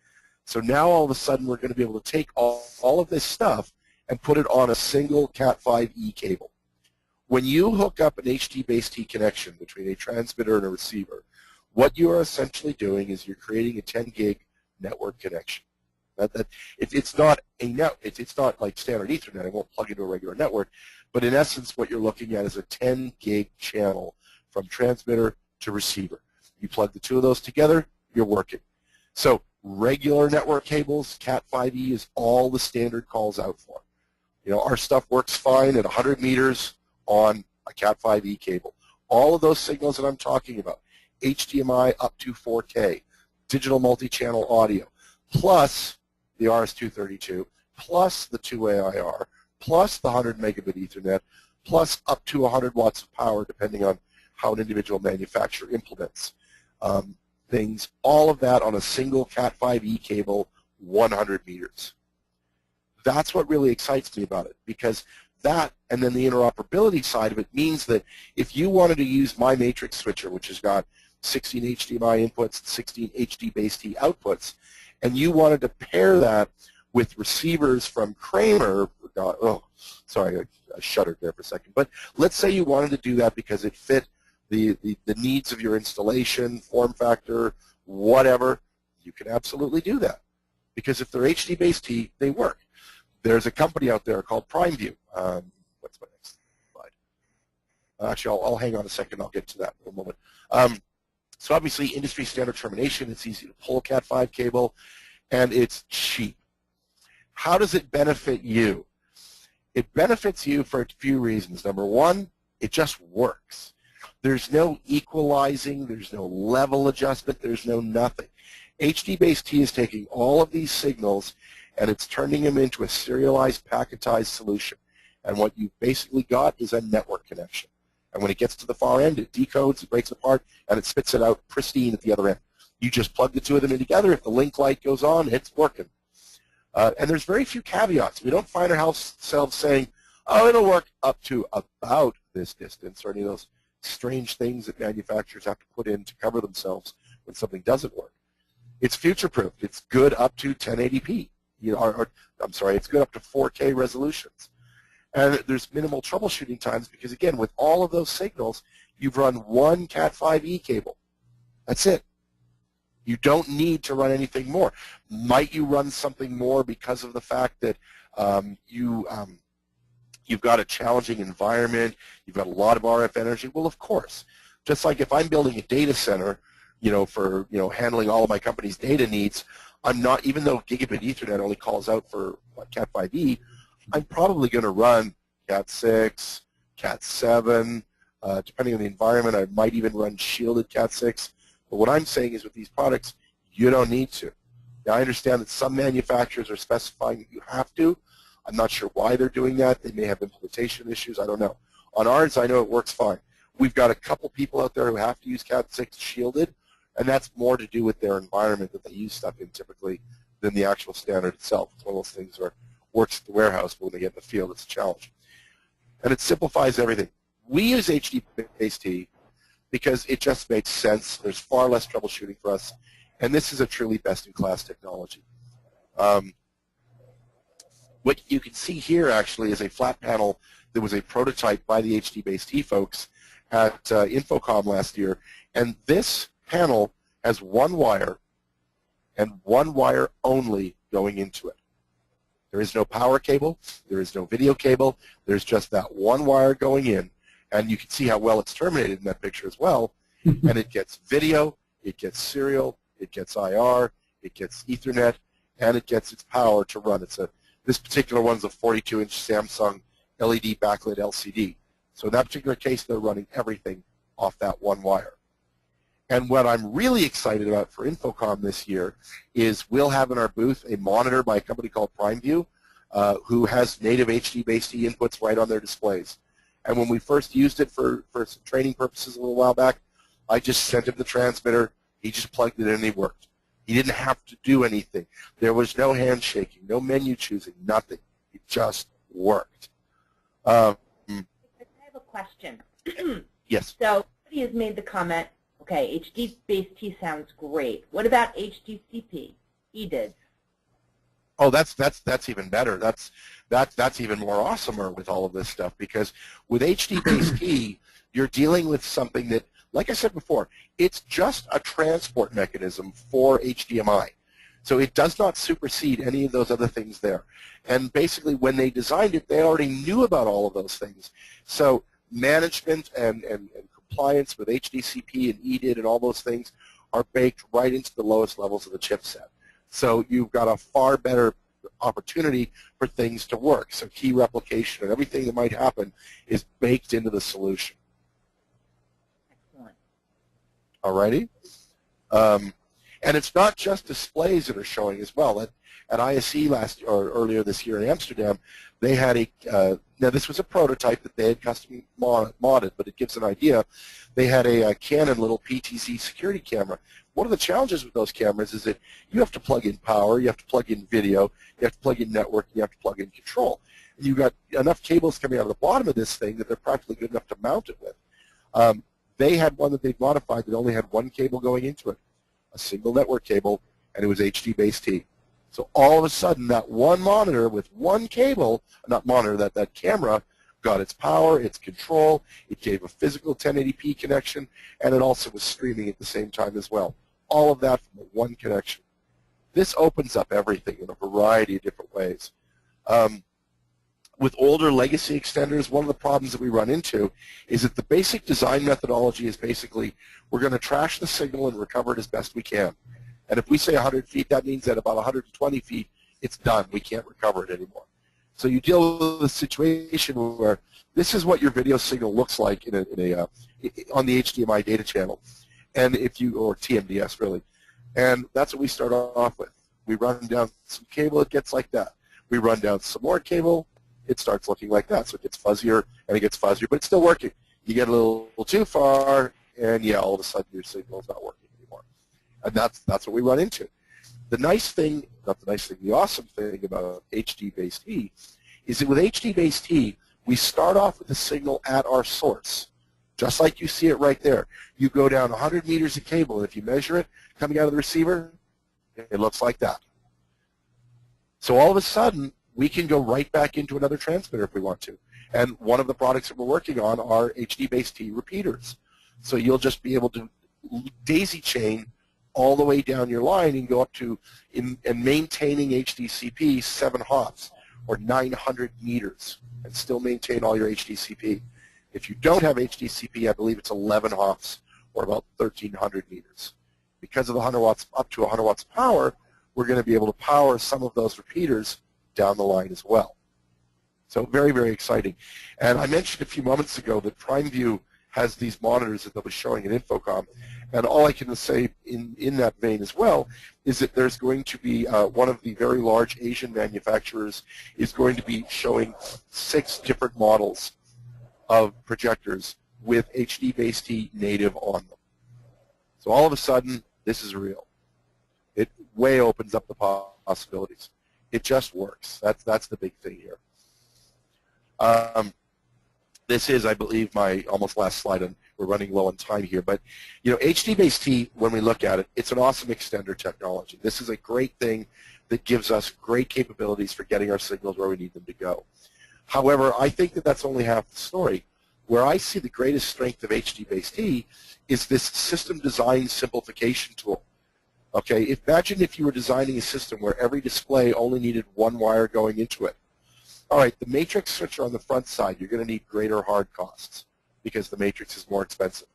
So now all of a sudden we're going to be able to take all of this stuff and put it on a single Cat5e cable. When you hook up an HDBaseT connection between a transmitter and a receiver, what you are essentially doing is you're creating a 10 gig network connection. It's not like standard Ethernet. It won't plug into a regular network, but in essence, what you're looking at is a 10 gig channel from transmitter to receiver. You plug the two of those together, you're working. So regular network cables, Cat5e is all the standard calls out for. You know, our stuff works fine at 100 meters on a Cat5e cable. All of those signals that I'm talking about, HDMI up to 4K, digital multi-channel audio, plus the RS-232, plus the two-way IR, plus the 100 megabit Ethernet, plus up to 100 watts of power, depending on how an individual manufacturer implements things. All of that on a single Cat5e cable, 100 meters. That's what really excites me about it, because that and then the interoperability side of it means that if you wanted to use my matrix switcher, which has got 16 HDMI inputs, 16 HDBaseT outputs, and you wanted to pair that with receivers from Kramer, I shuddered there for a second, but let's say you wanted to do that because it fit the needs of your installation, form factor, whatever, you can absolutely do that. Because if they're HDBaseT, they work. There's a company out there called PrimeView. What's my next slide? Actually, I'll hang on a second. I'll get to that in a moment. So obviously, industry standard termination. It's easy to pull a Cat5 cable, and it's cheap. How does it benefit you? It benefits you for a few reasons. Number one, it just works. There's no equalizing. There's no level adjustment. There's no nothing. HDBaseT is taking all of these signals and it's turning them into a serialized, packetized solution. And what you've basically got is a network connection. And when it gets to the far end, it decodes, it breaks apart, and it spits it out pristine at the other end. You just plug the two of them in together. If the link light goes on, it's working. And there's very few caveats. We don't find ourselves saying, oh, it'll work up to about this distance, or any of those strange things that manufacturers have to put in to cover themselves when something doesn't work. It's future-proofed. It's good up to 1080p. I'm sorry, it's good up to 4K resolutions. And there's minimal troubleshooting times because, again, with all of those signals, you've run one Cat5e cable. That's it. You don't need to run anything more. Might you run something more because of the fact that you've got a challenging environment, you've got a lot of RF energy? Well, of course. Just like if I'm building a data center, for handling all of my company's data needs, I'm not, even though gigabit Ethernet only calls out for Cat5e, I'm probably going to run Cat6, Cat7, depending on the environment. I might even run shielded Cat6. But what I'm saying is with these products, you don't need to. Now, I understand that some manufacturers are specifying that you have to. I'm not sure why they're doing that. They may have implementation issues. I don't know. On ours, I know it works fine. We've got a couple people out there who have to use Cat6 shielded, and that's more to do with their environment that they use stuff in typically than the actual standard itself. It's one of those things where it works at the warehouse, but when they get in the field, it's a challenge. And it simplifies everything. We use HDBaseT because it just makes sense. There's far less troubleshooting for us, and this is a truly best-in-class technology. What you can see here actually is a flat panel that was a prototype by the HDBaseT folks at Infocom last year, and this panel has one wire and one wire only going into it. There is no power cable, there is no video cable, there's just that one wire going in, and you can see how well it's terminated in that picture as well, and it gets video, it gets serial, it gets IR, it gets Ethernet, and it gets its power to run. This particular one's a 42-inch Samsung LED backlit LCD. So in that particular case, they're running everything off that one wire. And what I'm really excited about for Infocom this year is we'll have in our booth a monitor by a company called PrimeView who has native HDBaseT inputs right on their displays. And when we first used it for some training purposes a little while back, I just sent him the transmitter. He just plugged it in and he worked. He didn't have to do anything. There was no handshaking, no menu choosing, nothing. It just worked. I have a question. Yes. So somebody has made the comment, okay, HDBaseT sounds great. What about HDCP? EDID. Oh, that's even better. That's even more awesomer with all of this stuff, because with HDBaseT, you're dealing with something that, like I said before, it's just a transport mechanism for HDMI. So it does not supersede any of those other things there. And basically, when they designed it, they already knew about all of those things. So management and compliance with HDCP and EDID and all those things are baked right into the lowest levels of the chipset. So you've got a far better opportunity for things to work. So key replication and everything that might happen is baked into the solution. Excellent. All righty. And it's not just displays that are showing as well. At ISE earlier this year in Amsterdam, they had now this was a prototype that they had custom modded, but it gives an idea. They had a Canon little PTZ security camera. One of the challenges with those cameras is that you have to plug in power, you have to plug in video, you have to plug in network, you have to plug in control. And you've got enough cables coming out of the bottom of this thing that they're practically good enough to mount it with. They had one that they've modified that only had one cable going into it, a single network cable, and it was HDBaseT. So all of a sudden, that one monitor with one cable, not monitor, that camera, got its power, its control, it gave a physical 1080p connection, and it also was streaming at the same time as well. All of that from one connection. This opens up everything in a variety of different ways. With older legacy extenders, one of the problems that we run into is that the basic design methodology is basically we're going to trash the signal and recover it as best we can. And if we say 100 feet, that means that about 120 feet, it's done. We can't recover it anymore. So you deal with a situation where this is what your video signal looks like on the HDMI data channel, and or TMDS really, and that's what we start off with. We run down some cable, it gets like that. We run down some more cable, it starts looking like that. So it gets fuzzier and it gets fuzzier, but it's still working. You get a little too far, and yeah, all of a sudden your signal is not working anymore. And that's what we run into. The nice thing, not the nice thing, the awesome thing about HDBaseT is that with HDBaseT, we start off with the signal at our source, just like you see it right there. You go down 100 meters of cable, and if you measure it coming out of the receiver, it looks like that. So all of a sudden, we can go right back into another transmitter if we want to. And one of the products that we're working on are HDBaseT repeaters. So you'll just be able to daisy chain all the way down your line and go up to, and maintaining HDCP 7 hops or 900 meters and still maintain all your HDCP. If you don't have HDCP, I believe it's 11 hops or about 1,300 meters. Because of the 100 watts, up to 100 watts of power, we're going to be able to power some of those repeaters down the line as well. So very, very exciting. And I mentioned a few moments ago that PrimeView has these monitors that they'll be showing at Infocom. And all I can say in that vein as well is that there's going to be one of the very large Asian manufacturers is going to be showing 6 different models of projectors with HDBaseT native on them. So all of a sudden, this is real. It way opens up the possibilities. It just works. That's the big thing here. This is, I believe, my almost last slide, and we're running low on time here. But you know, HDBaseT, when we look at it, it's an awesome extender technology. This is a great thing that gives us great capabilities for getting our signals where we need them to go. However, I think that that's only half the story. Where I see the greatest strength of HDBaseT is this system design simplification tool. Okay, imagine if you were designing a system where every display only needed one wire going into it. All right, the matrix switcher on the front side, you're going to need greater hard costs because the matrix is more expensive.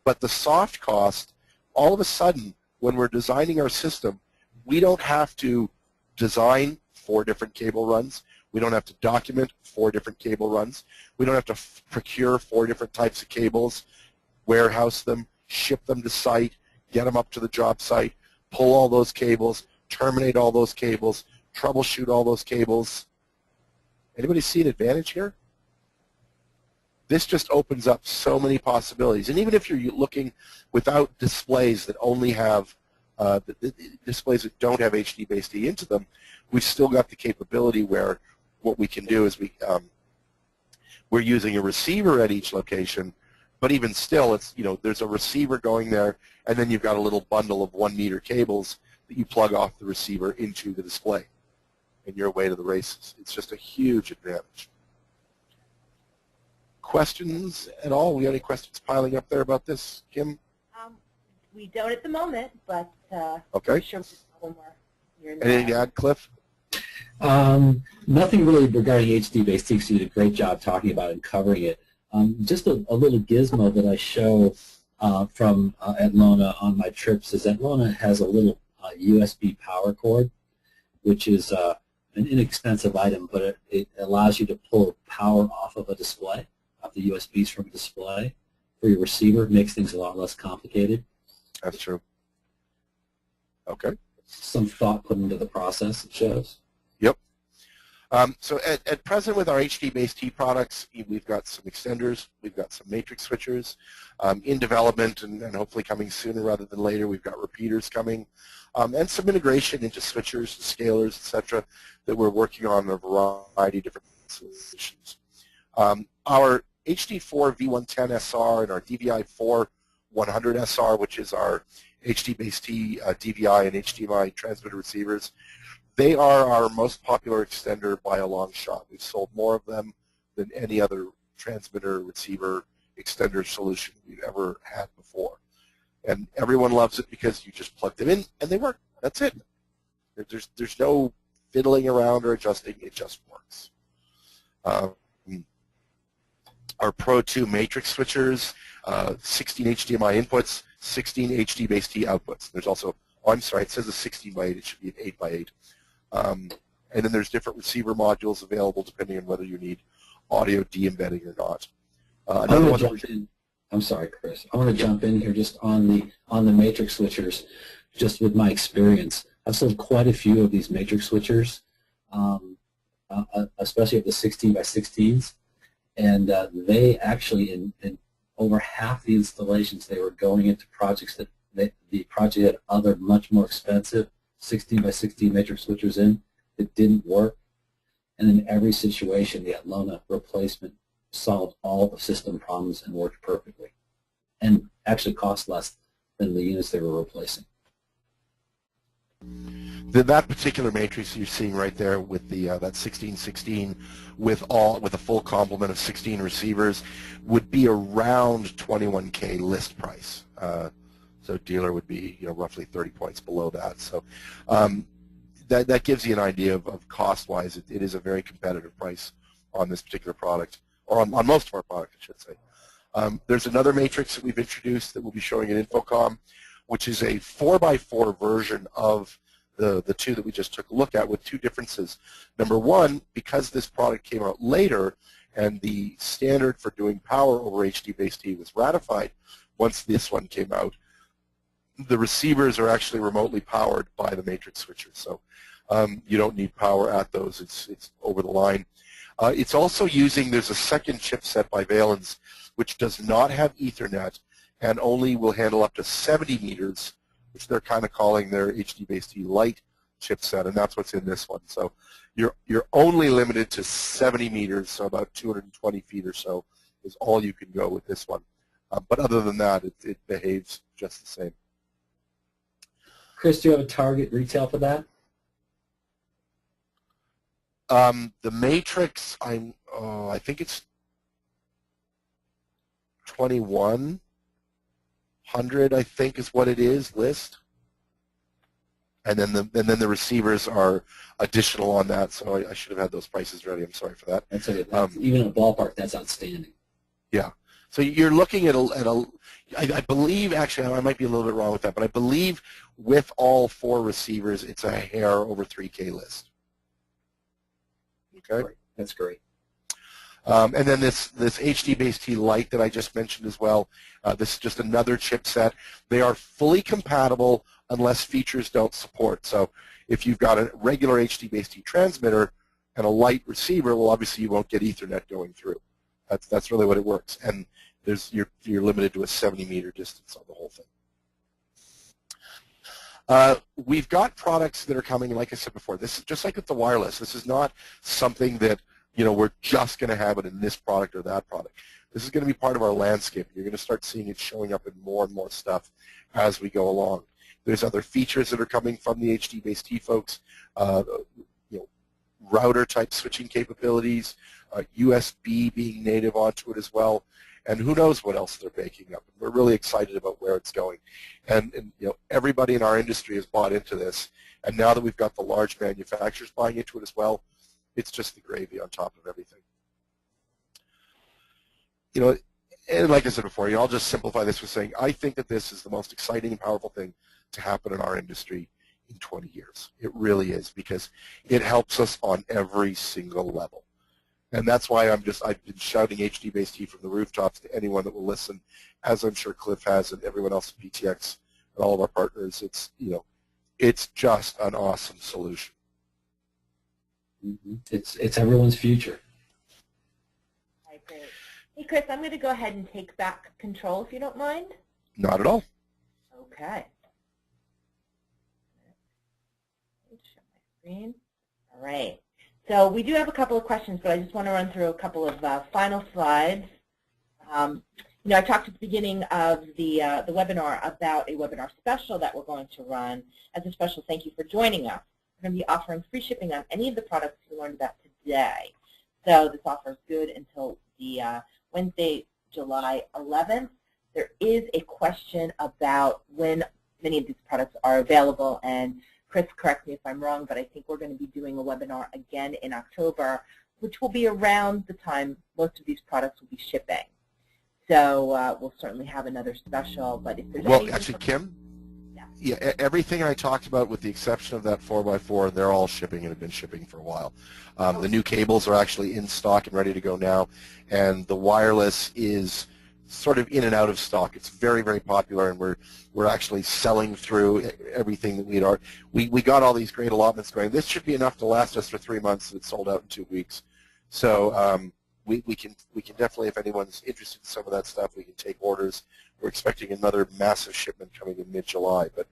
But the soft cost, all of a sudden, when we're designing our system, we don't have to design 4 different cable runs. We don't have to document 4 different cable runs. We don't have to procure 4 different types of cables, warehouse them, ship them to site, get them up to the job site, pull all those cables, terminate all those cables, troubleshoot all those cables. Anybody see an advantage here? This just opens up so many possibilities. And even if you're looking without displays that only have displays that don't have HDBaseT into them, we've still got the capability where what we can do is we're using a receiver at each location, but even still, it's, you know, there's a receiver going there, and then you've got a little bundle of 1-meter cables that you plug off the receiver into the display, and you're away to the races. It's just a huge advantage. Questions at all? We got any questions piling up there about this, Kim? We don't at the moment, but okay. I'm sure we'll have one more here and anything to add, Cliff? Nothing really regarding HDBaseT, because you did a great job talking about it and covering it. Just a little gizmo that I show from Atlona on my trips is Atlona has a little USB power cord, which is an inexpensive item, but it allows you to pull power off of a display, off the USBs from a display for your receiver. It makes things a lot less complicated. That's true. Okay. Some thought put into the process, it shows. Yep. So at present with our HDBaseT products, we've got some extenders, we've got some matrix switchers in development, and hopefully coming sooner rather than later. We've got repeaters coming, and some integration into switchers, scalers, etc., that we're working on a variety of different solutions. Our HD4 V110 SR and our DVI4 100 SR, which is our HDBaseT DVI and HDMI transmitter receivers, they are our most popular extender by a long shot. We've sold more of them than any other transmitter receiver extender solution we've ever had before. And everyone loves it because you just plug them in and they work. That's it. There's no fiddling around or adjusting, it just works. Our Pro 2 matrix switchers, 16 HDMI inputs, 16 HDBaseT outputs. There's also, oh, I'm sorry, it says a 16 by 8, it should be an 8 by 8. And then there's different receiver modules available depending on whether you need audio de-embedding or not. I'm sorry, Chris. I want to jump in here just on the matrix switchers, just with my experience. I've sold quite a few of these matrix switchers, especially of the 16 by 16s, and they actually, in over half the installations, they were going into projects that the project had other much more expensive 16 by 16 matrix switchers in. It didn't work, and in every situation, the Atlona replacement solved all the system problems and worked perfectly, and actually cost less than the units they were replacing. That particular matrix you're seeing right there with the that 1616 with a full complement of 16 receivers would be around $21K list price. So dealer would be roughly 30 points below that. So that gives you an idea of cost-wise. It is a very competitive price on this particular product, or on most of our products, I should say. There's another matrix that we've introduced that we'll be showing at InfoComm, which is a 4x4 version of the two that we just took a look at, with two differences. Number one, because this product came out later and the standard for doing power over HDBaseT was ratified once this one came out, the receivers are actually remotely powered by the matrix switchers. So you don't need power at those. It's over the line. It's also using, there's a second chipset by Valens which does not have Ethernet and only will handle up to 70 meters, which they're kind of calling their HDBaseT Lite chipset, and that's what's in this one. So you're only limited to 70 meters, so about 220 feet or so is all you can go with this one. But other than that, it behaves just the same. Chris, do you have a target retail for that? The Matrix, I think it's 2100, I think is what it is, list. And then the receivers are additional on that, so I should have had those prices ready. I'm sorry for that. That's okay. Even in a ballpark, that's outstanding. Yeah. So you're looking at I believe, actually, I might be a little bit wrong with that, but I believe with all four receivers, it's a hair over 3K list. Okay. Great. That's great. And then this HDBaseT Lite that I just mentioned as well, this is just another chipset. They are fully compatible unless features don't support. So if you've got a regular HDBaseT transmitter and a Lite receiver, well, obviously you won't get Ethernet going through. That's really what it works. And you're limited to a 70-meter distance on the whole thing. We've got products that are coming, like I said before. This is just like with the wireless. This is not something that we're just going to have it in this product or that product. This is going to be part of our landscape. You're going to start seeing it showing up in more and more stuff as we go along. There's other features that are coming from the HDBaseT folks, router-type switching capabilities, USB being native onto it as well, and who knows what else they're baking up. We're really excited about where it's going. And everybody in our industry has bought into this, and now that we've got the large manufacturers buying into it as well, it's just the gravy on top of everything. And like I said before, I'll just simplify this with saying I think that this is the most exciting and powerful thing to happen in our industry in 20 years. It really is, because it helps us on every single level. And that's why I've been shouting HDBaseT from the rooftops to anyone that will listen, as I'm sure Cliff has and everyone else at BTX and all of our partners. It's just an awesome solution. Mm-hmm. It's everyone's future. Okay, great. Hey, Chris, I'm going to go ahead and take back control, if you don't mind. Not at all. Okay. Share my screen. All right. So we do have a couple of questions, but I just want to run through a couple of final slides. I talked at the beginning of the webinar about a webinar special that we're going to run as a special thank you for joining us. We're going to be offering free shipping on any of the products we learned about today. So this offer is good until the Wednesday, July 11th. There is a question about when many of these products are available, and Chris, correct me if I'm wrong, but I think we're going to be doing a webinar again in October, which will be around the time most of these products will be shipping. So we'll certainly have another special, but if there's Well, actually, Kim, yeah, everything I talked about with the exception of that 4x4, they're all shipping and have been shipping for a while. The new cables are actually in stock and ready to go now, and the wireless is sort of in and out of stock. It's very, very popular, and we're actually selling through everything that we got all these great allotments going. This should be enough to last us for 3 months, and it's sold out in 2 weeks. So we can definitely, if anyone's interested in some of that stuff, we can take orders. We're expecting another massive shipment coming in mid-July, but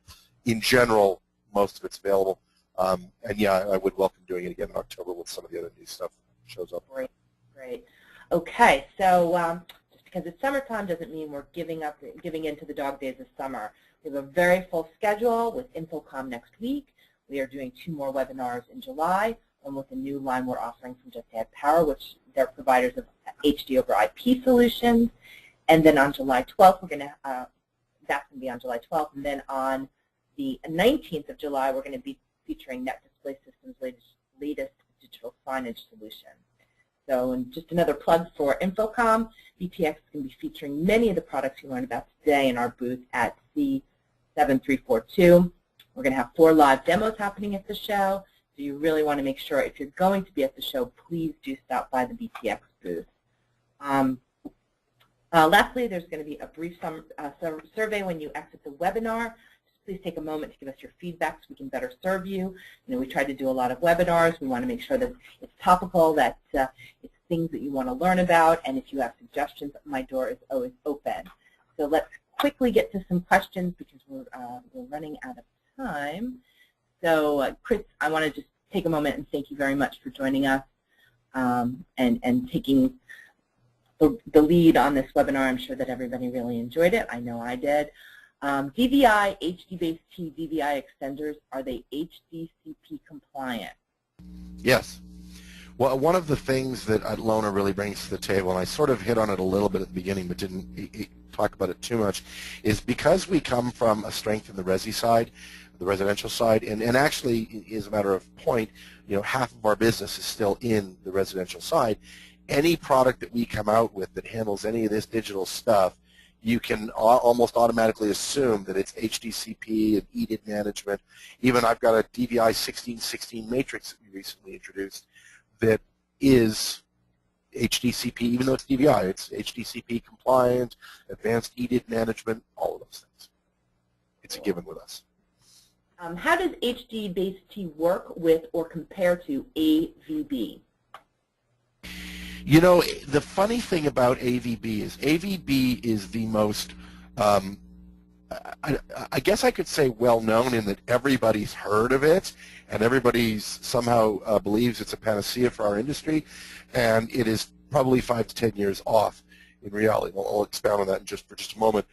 in general, most of it's available. And yeah, I would welcome doing it again in October with some of the other new stuff that shows up. Great, great. Okay, so just because it's summertime doesn't mean we're giving in to the dog days of summer. We have a very full schedule with InfoComm next week. We are doing 2 more webinars in July, one with a new line we're offering from Just Add Power, which they're providers of HD over IP solutions. And then on July 12th, we're going to, that's going to be on July 12th. And then on the 19th of July, we're going to be featuring Net Display Systems' latest digital signage solution. So, and just another plug for InfoComm, BTX is going to be featuring many of the products you learned about today in our booth at C7342. We're going to have 4 live demos happening at the show. So you really want to make sure if you're going to be at the show, please do stop by the BTX booth. Lastly, there's going to be a brief survey when you exit the webinar. Just please take a moment to give us your feedback so we can better serve you. You know, we try to do a lot of webinars. We want to make sure that it's topical, that it's things that you want to learn about, and if you have suggestions, my door is always open. So let's quickly get to some questions because we're running out of time. So Chris, I want to just take a moment and thank you very much for joining us and taking the lead on this webinar. I'm sure that everybody really enjoyed it. I know I did. DVI, HDBaseT, DVI extenders, are they HDCP compliant? Yes. Well, one of the things that Atlona really brings to the table, and I sort of hit on it a little bit at the beginning but didn't talk about it too much, is because we come from a strength in the resi side, the residential side, and actually, as a matter of point, you know, half of our business is still in the residential side. Any product that we come out with that handles any of this digital stuff, you can almost automatically assume that it's HDCP and EDID management. Even I've got a DVI 1616 matrix that we recently introduced that is HDCP, even though it's DVI, it's HDCP compliant, advanced EDID management, all of those things. It's a given with us. How does HDBaseT work with or compare to AVB? You know, the funny thing about AVB is the most, I guess I could say well-known in that everybody's heard of it and everybody's somehow believes it's a panacea for our industry, and it is probably 5 to 10 years off in reality. I'll expound on that for just a moment.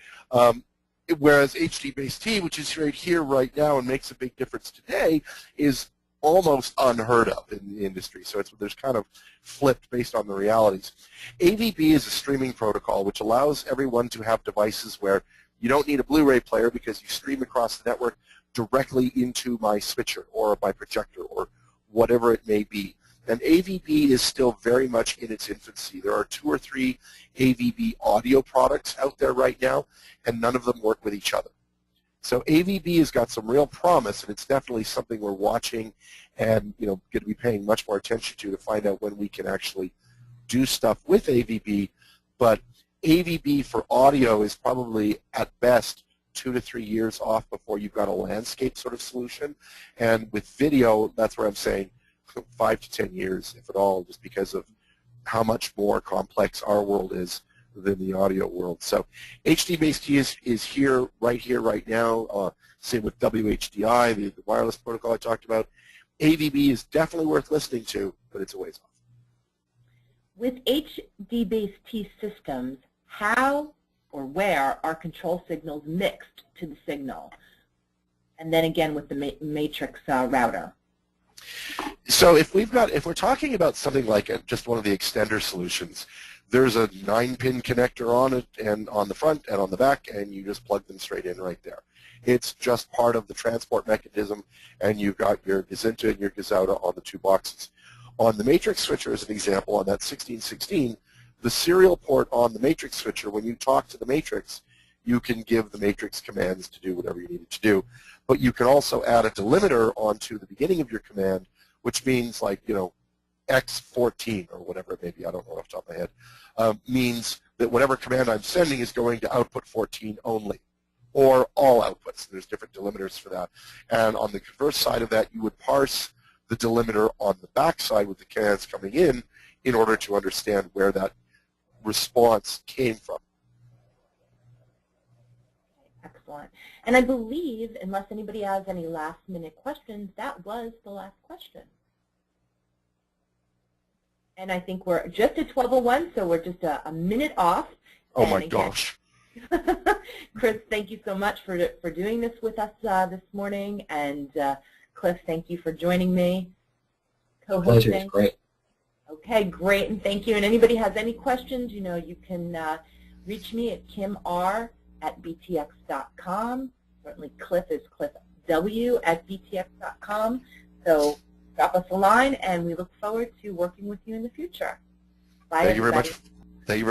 Whereas HDBaseT, which is right here, right now, and makes a big difference today, is almost unheard of in the industry. So there's kind of flipped based on the realities. AVB is a streaming protocol which allows everyone to have devices where you don't need a Blu-ray player because you stream across the network directly into my switcher or my projector or whatever it may be. And AVB is still very much in its infancy. There are 2 or 3 AVB audio products out there right now, and none of them work with each other. So AVB has got some real promise, and it's definitely something we're watching and, you know, going to be paying much more attention to find out when we can actually do stuff with AVB. But AVB for audio is probably at best 2 to 3 years off before you've got a landscape sort of solution. And with video, that's where I'm saying 5 to 10 years, if at all, just because of how much more complex our world is than the audio world. So HDBaseT is here, right now. Same with WHDI, the wireless protocol I talked about. AVB is definitely worth listening to, but it's a ways off. With HDBaseT systems, how or where are control signals mixed to the signal? And then again with the matrix router. So if we're talking about something like just one of the extender solutions, There's a 9-pin connector on it, and on the front and on the back, and you just plug them straight in right there. It's just part of the transport mechanism, and you've got your Gazinta and your Gazauta on the 2 boxes. On the matrix switcher, as an example, on that 1616, the serial port on the matrix switcher, when you talk to the matrix, you can give the matrix commands to do whatever you need it to do. But you can also add a delimiter onto the beginning of your command, which means, like, you know, X14 or whatever it may be, I don't know off the top of my head, means that whatever command I'm sending is going to output 14 only, or all outputs. There's different delimiters for that. And on the converse side of that, you would parse the delimiter on the back side with the commands coming in order to understand where that response came from. Excellent. And I believe, unless anybody has any last-minute questions, that was the last question. And I think we're just at 12:01, so we're just a minute off. Oh my gosh. Chris, thank you so much for doing this with us this morning. And Cliff, thank you for joining me. Pleasure, it's great. Okay, great, and thank you. And anybody has any questions, you know, you can reach me at kimr@btx.com. Certainly Cliff is cliffw@btx.com. So drop us a line, and we look forward to working with you in the future. Bye, Thank you very everybody. much. Thank you very much.